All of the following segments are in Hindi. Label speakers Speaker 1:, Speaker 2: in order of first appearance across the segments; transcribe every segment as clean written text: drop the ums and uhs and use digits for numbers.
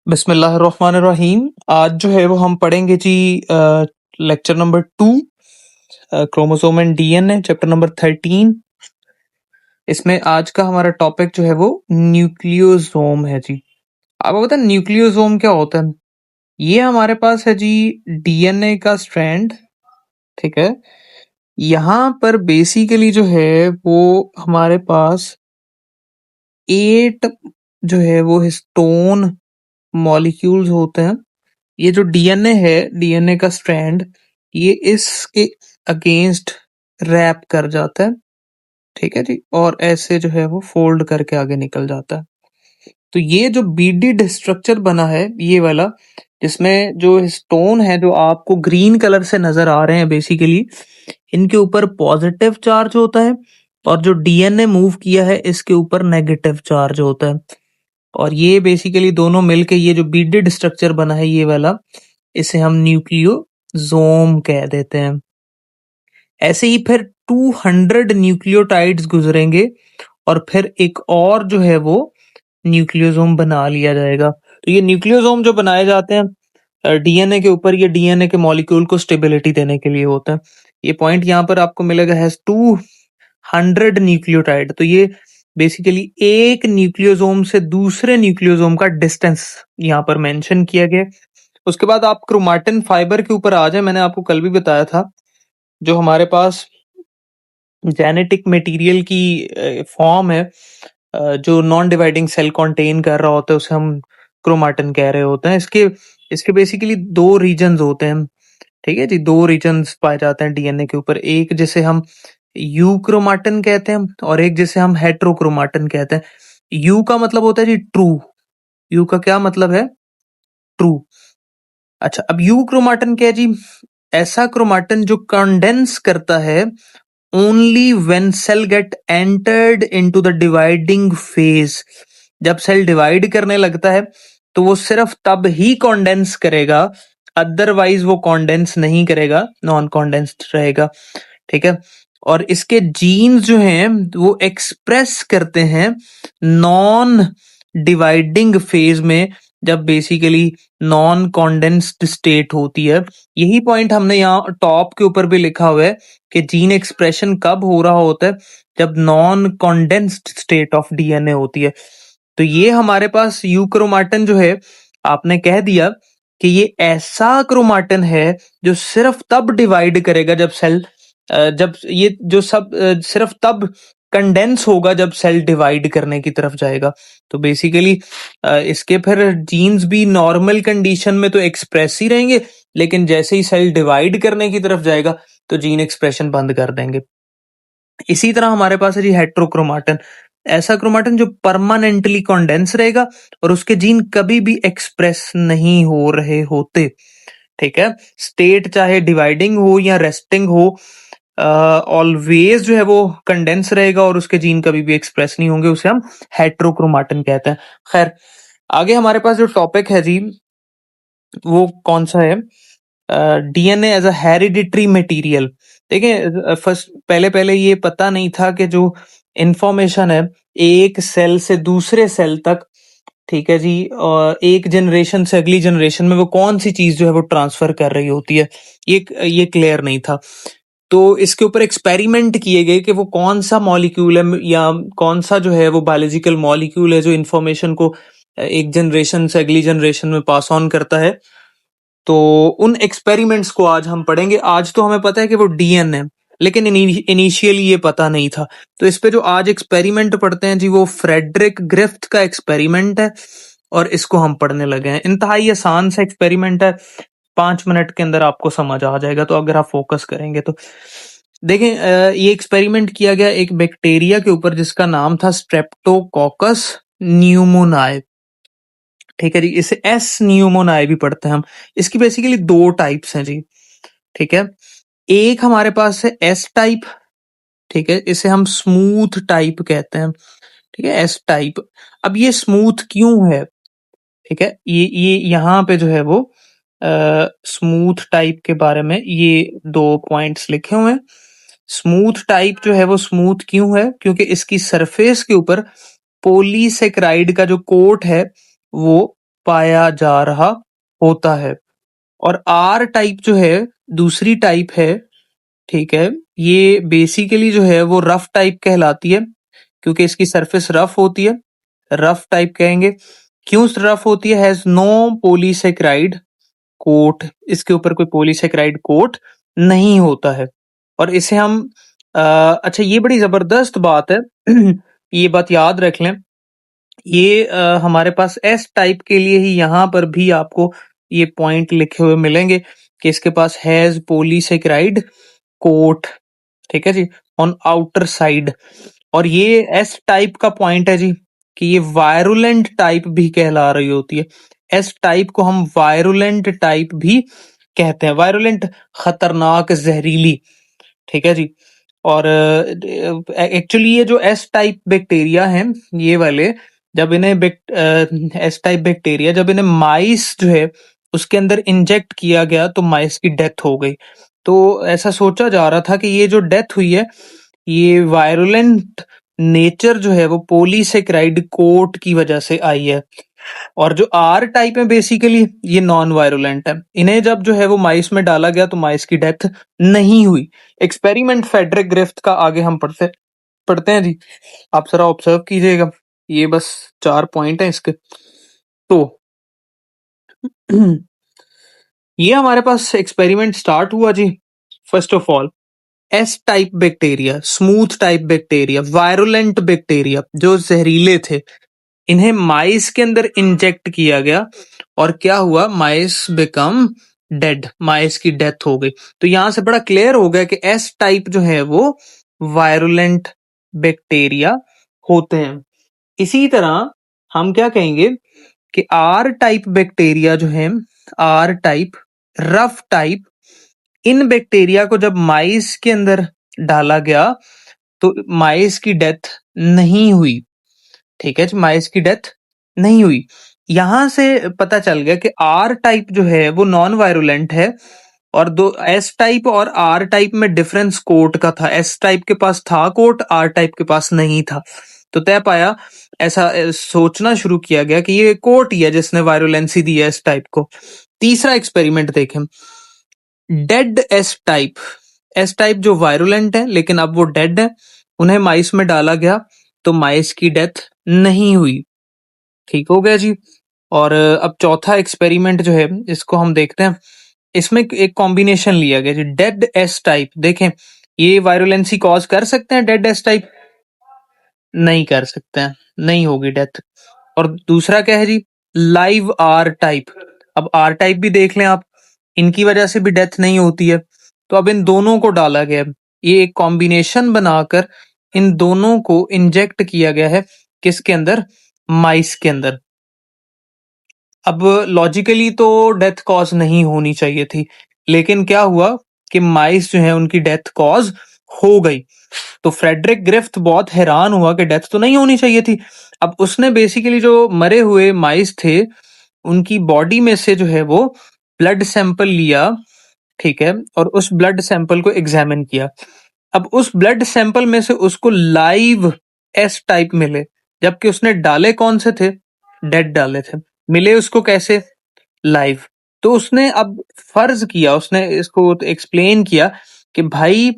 Speaker 1: बिस्मिल्लाहिर्रहमानिर्रहीम। आज जो है वो हम पढ़ेंगे जी lecture number 2, chromosome and DNA, chapter number 13। इसमें आज का हमारा टॉपिक जो है वो न्यूक्लियोसोम है जी। आपको पता है न्यूक्लियोसोम क्या होता है? ये हमारे पास है जी डीएनए का स्ट्रैंड। ठीक है, यहाँ पर बेसिकली जो है वो हमारे पास 8 जो है वो हिस्टोन मॉलिक्यूल्स होते हैं। ये जो डीएनए है, डीएनए का स्ट्रैंड, ये इसके अगेंस्ट रैप कर जाता है। ठीक है जी, और ऐसे जो है वो फोल्ड करके आगे निकल जाता है। तो ये जो बीडिड स्ट्रक्चर बना है ये वाला, जिसमें जो स्टोन है जो आपको ग्रीन कलर से नजर आ रहे हैं, बेसिकली इनके ऊपर पॉजिटिव चार्ज होता है, और जो डीएनए मूव किया है इसके ऊपर नेगेटिव चार्ज होता है। और ये बेसिकली दोनों मिलके ये जो बीडेड स्ट्रक्चर बना है ये वाला, इसे हम न्यूक्लियोसोम कह देते हैं। ऐसे ही फिर 200 न्यूक्लियोटाइड्स गुजरेंगे और फिर एक और जो है वो न्यूक्लियोसोम बना लिया जाएगा। तो ये न्यूक्लियोसोम जो बनाए जाते हैं डीएनए के ऊपर, ये डीएनए के मॉलिक्यूल को स्टेबिलिटी देने के लिए होता है। ये पॉइंट यहाँ पर आपको मिलेगा, हैज 200 न्यूक्लियोटाइड। तो ये बेसिकली एक न्यूक्लियोसोम से दूसरे न्यूक्लियोसोम का डिस्टेंस यहाँ पर मेंशन किया गया। उसके बाद आप क्रोमाटिन फाइबर के ऊपर आ जाए। मैंने आपको कल भी बताया था, जो हमारे पास जेनेटिक मटेरियल की फॉर्म है, जो नॉन डिवाइडिंग सेल कंटेन कर रहा होता है, उसे हम क्रोमाटिन कह रहे होते हैं। इसके इसके बेसिकली दो रीजन्स होते हैं। ठीक है जी, दो रीजन्स पाए जाते हैं डीएनए के ऊपर, एक जिसे हम यूक्रोमाटिन कहते हैं और एक जिसे हम हेट्रोक्रोमाटिन कहते हैं। यू का मतलब होता है जी ट्रू। यू का क्या मतलब है? ट्रू। अच्छा, अब यू क्रोमाटिन क्या है जी? ऐसा क्रोमाटिन जो कंडेंस करता है only when cell get entered into the dividing phase. जब सेल डिवाइड करने लगता है तो वो सिर्फ तब ही कॉन्डेंस करेगा, अदरवाइज वो कॉन्डेंस नहीं करेगा, नॉन कॉन्डेंस्ड रहेगा। ठीक है, और इसके जीन्स जो हैं वो एक्सप्रेस करते हैं नॉन डिवाइडिंग फेज में, जब बेसिकली नॉन कॉन्डेंस्ड स्टेट होती है। यही पॉइंट हमने यहाँ टॉप के ऊपर भी लिखा हुआ है कि जीन एक्सप्रेशन कब हो रहा होता है, जब non condensed state of DNA होती है। तो ये हमारे पास यूक्रोमाटिन जो है, आपने कह दिया कि ये ऐसा क्रोमाटिन है जो सिर्फ तब डिवाइड करेगा जब सेल जब ये जो सब सिर्फ तब कंडेंस होगा जब सेल डिवाइड करने की तरफ जाएगा। तो बेसिकली इसके फिर जीन्स भी नॉर्मल कंडीशन में तो एक्सप्रेस ही रहेंगे, लेकिन जैसे ही सेल डिवाइड करने की तरफ जाएगा तो जीन एक्सप्रेशन बंद कर देंगे। इसी तरह हमारे पास है जी हेट्रोक्रोमाटिन, ऐसा क्रोमाटिन जो परमानेंटली कॉन्डेंस रहेगा और उसके जीन कभी भी एक्सप्रेस नहीं हो रहे होते। ठीक है, स्टेट चाहे डिवाइडिंग हो या रेस्टिंग हो, ऑलवेज जो है वो कंडेंस रहेगा और उसके जीन कभी भी एक्सप्रेस नहीं होंगे, उसे हम हेट्रोक्रोमाटिन कहते हैं। खैर, आगे हमारे पास जो टॉपिक है जी वो कौन सा है? DNA as a hereditary material. देखिए, फर्स्ट पहले पहले ये पता नहीं था कि जो इंफॉर्मेशन है एक सेल से दूसरे सेल तक, ठीक है जी, और एक जनरेशन से अगली जनरेशन में वो कौन सी चीज जो है वो ट्रांसफर कर रही होती है, ये क्लियर नहीं था। तो इसके ऊपर एक्सपेरिमेंट किए गए कि वो कौन सा मॉलिक्यूल है या कौन सा जो है वो बायोलॉजिकल मॉलिक्यूल है जो इंफॉर्मेशन को एक जनरेशन से अगली जनरेशन में पास ऑन करता है। तो उन एक्सपेरिमेंट्स को आज हम पढ़ेंगे। आज तो हमें पता है कि वो डीएनए, लेकिन इनिशियली ये पता नहीं था। तो इस पे जो आज एक्सपेरिमेंट पढ़ते हैं जी, वो फ्रेडरिक ग्रिफ्थ का एक्सपेरिमेंट है और इसको हम पढ़ने लगे हैं। इंतहाई आसान सा एक्सपेरिमेंट है, 5 मिनट के अंदर आपको समझ आ जाएगा, तो अगर आप फोकस करेंगे तो। देखें, ये एक्सपेरिमेंट किया गया एक बैक्टीरिया के ऊपर जिसका नाम था स्ट्रेप्टोकोकस न्यूमोनाई। ठीक है जी, इसे एस न्यूमोनाई भी पढ़ते हैं हम। इसकी बेसिकली दो टाइप्स हैं जी। ठीक है, एक हमारे पास है एस टाइप। ठीक है, इसे हम स्मूथ टाइप कहते हैं। ठीक है, एस टाइप। अब ये स्मूथ क्यों है? ठीक है, ये यहाँ पे जो है वो स्मूथ टाइप के बारे में ये दो पॉइंट्स लिखे हुए हैं। स्मूथ टाइप जो है वो स्मूथ क्यों है? क्योंकि इसकी सरफेस के ऊपर पॉलीसेकेराइड का जो कोट है वो पाया जा रहा होता है। और आर टाइप जो है दूसरी टाइप है, ठीक है, ये बेसिकली जो है वो रफ टाइप कहलाती है, क्योंकि इसकी सरफेस रफ होती है, रफ टाइप कहेंगे। क्यों रफ होती है? हैज नो पॉलीसेकेराइड कोट, इसके ऊपर कोई पॉलीसेकेराइड कोट नहीं होता है। और इसे हम अच्छा, ये बड़ी जबरदस्त बात है ये बात याद रख लें। ये हमारे पास एस टाइप के लिए ही यहाँ पर भी आपको ये पॉइंट लिखे हुए मिलेंगे कि इसके पास हैज पॉलीसेकेराइड कोट, ठीक है जी, ऑन आउटर साइड। और ये एस टाइप का पॉइंट है जी कि ये वायरुलेंट टाइप भी कहला रही होती है। एस टाइप को हम वायरुलेंट टाइप भी कहते हैं, वायरुलेंट खतरनाक जहरीली, ठीक है जी। और एक्चुअली ये जो एस टाइप बैक्टीरिया हैं ये वाले, जब इन्हें एस टाइप बैक्टीरिया जब इन्हें माइस जो है उसके अंदर इंजेक्ट किया गया तो माइस की डेथ हो गई। तो ऐसा सोचा जा रहा था कि ये जो डेथ हुई है ये वायरुलेंट नेचर जो है वो पॉलीसेकेराइड कोट की वजह से आई है। और जो आर टाइप है बेसिकली ये नॉन वायरुलेंट है। इन्हें जब जो है वो माइस में डाला गया तो माइस की डेथ नहीं हुई। एक्सपेरिमेंट फेडरिक ग्रिफ्थ का आगे हम पढ़ते हैं जी, आप जरा ऑब्जर्व कीजिएगा, ये बस 4 पॉइंट है इसके। तो ये हमारे पास एक्सपेरिमेंट स्टार्ट हुआ जी। First of all S type bacteria, smooth type bacteria, virulent bacteria जो जहरीले थे, इन्हें माइस के अंदर इंजेक्ट किया गया और क्या हुआ, माइस बिकम डेड, माइस की डेथ हो गई। तो यहां से बड़ा क्लियर हो गया कि एस टाइप जो है वो वायरुलेंट बैक्टीरिया होते हैं। इसी तरह हम क्या कहेंगे कि आर टाइप बैक्टीरिया जो है, आर टाइप, रफ टाइप, इन बैक्टीरिया को जब माइस के अंदर डाला गया तो माइस की डेथ नहीं हुई, ठीक है, माइस की डेथ नहीं हुई। यहां से पता चल गया कि आर टाइप जो है वो नॉन वायरुलेंट है। और दो एस टाइप और आर टाइप में डिफरेंस कोट का था, एस टाइप के पास था कोट, आर टाइप के पास नहीं था। तो तय पाया, ऐसा सोचना शुरू किया गया कि ये कोट ही है जिसने वायरुलेंसी दी है एस टाइप को। तीसरा एक्सपेरिमेंट देखें, डेड एस टाइप जो वायरुलेंट है लेकिन अब वो डेड है, उन्हें माइस में डाला गया तो माइस की डेथ नहीं हुई, ठीक हो गया जी। और अब चौथा एक्सपेरिमेंट जो है इसको हम देखते हैं। इसमें एक कॉम्बिनेशन लिया गया जी, डेड एस टाइप। देखें, ये वायरुलेंसी कॉज कर सकते हैं डेड एस टाइप? नहीं कर सकते हैं, नहीं होगी डेथ। और दूसरा क्या है जी, लाइव आर टाइप। अब आर टाइप भी देख लें आप, इनकी वजह से भी डेथ नहीं होती है। तो अब इन दोनों को डाला गया, ये एक कॉम्बिनेशन बनाकर इन दोनों को इंजेक्ट किया गया है, किसके अंदर, माइस के अंदर। अब लॉजिकली तो डेथ कॉज नहीं होनी चाहिए थी, लेकिन क्या हुआ कि माइस जो है उनकी डेथ कॉज हो गई। तो फ्रेडरिक ग्रिफ्थ बहुत हैरान हुआ कि डेथ तो नहीं होनी चाहिए थी। अब उसने बेसिकली जो मरे हुए माइस थे उनकी बॉडी में से जो है वो ब्लड सैंपल लिया, ठीक है, और उस ब्लड सैंपल को एग्जामिन किया। अब उस ब्लड सैंपल में से उसको लाइव एस टाइप मिले, जबकि उसने डाले कौन से थे, डेड डाले थे। मिले उसको कैसे, लाइव। तो उसने अब फर्ज किया, उसने इसको एक्सप्लेन किया कि भाई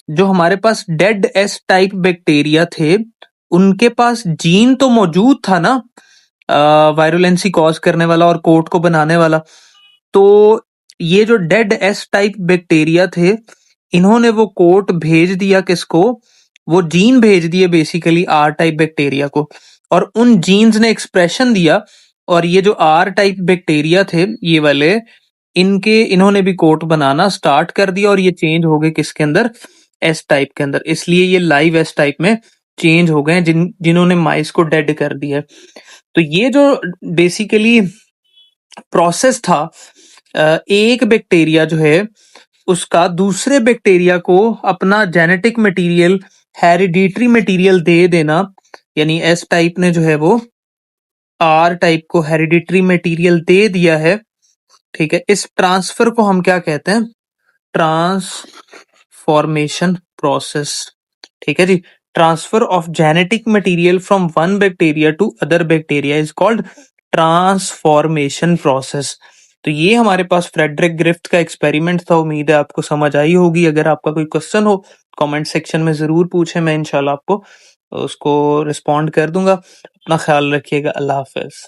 Speaker 1: जो हमारे पास डेड एस टाइप बैक्टीरिया थे उनके पास जीन तो मौजूद था ना, वायरुलेंसी कॉज करने वाला और कोट को बनाने वाला। तो ये जो डेड एस टाइप बैक्टीरिया थे इन्होंने वो कोट भेज दिया किसको, वो जीन भेज दिए बेसिकली आर टाइप बैक्टीरिया को, और उन जीन्स ने एक्सप्रेशन दिया। और ये जो आर टाइप बैक्टीरिया थे ये वाले, इन्होंने भी कोट बनाना स्टार्ट कर दिया और ये चेंज हो गए किसके अंदर, एस टाइप के अंदर। इसलिए ये लाइव एस टाइप में चेंज हो गए जिन्होंने माइस को डेड कर दिया। तो ये जो बेसिकली प्रोसेस था, एक बैक्टीरिया जो है उसका दूसरे बैक्टीरिया को अपना जेनेटिक मटेरियल, हेरिडिटरी मटेरियल दे देना, यानी एस टाइप ने जो है वो आर टाइप को हेरिडिटरी मटेरियल दे दिया है, ठीक है। इस ट्रांसफर को हम क्या कहते हैं, ट्रांसफॉर्मेशन प्रोसेस, ठीक है जी। Transfer of genetic material from one bacteria to other bacteria is called transformation process. तो ये हमारे पास फ्रेडरिक ग्रिफ्थ का एक्सपेरिमेंट था। उम्मीद है आपको समझ आई होगी। अगर आपका कोई क्वेश्चन हो कमेंट सेक्शन में ज़रूर पूछें, मैं इंशाल्लाह आपको उसको रिस्पॉन्ड कर दूंगा। अपना ख्याल रखिएगा। अल्लाह हाफ़िज़।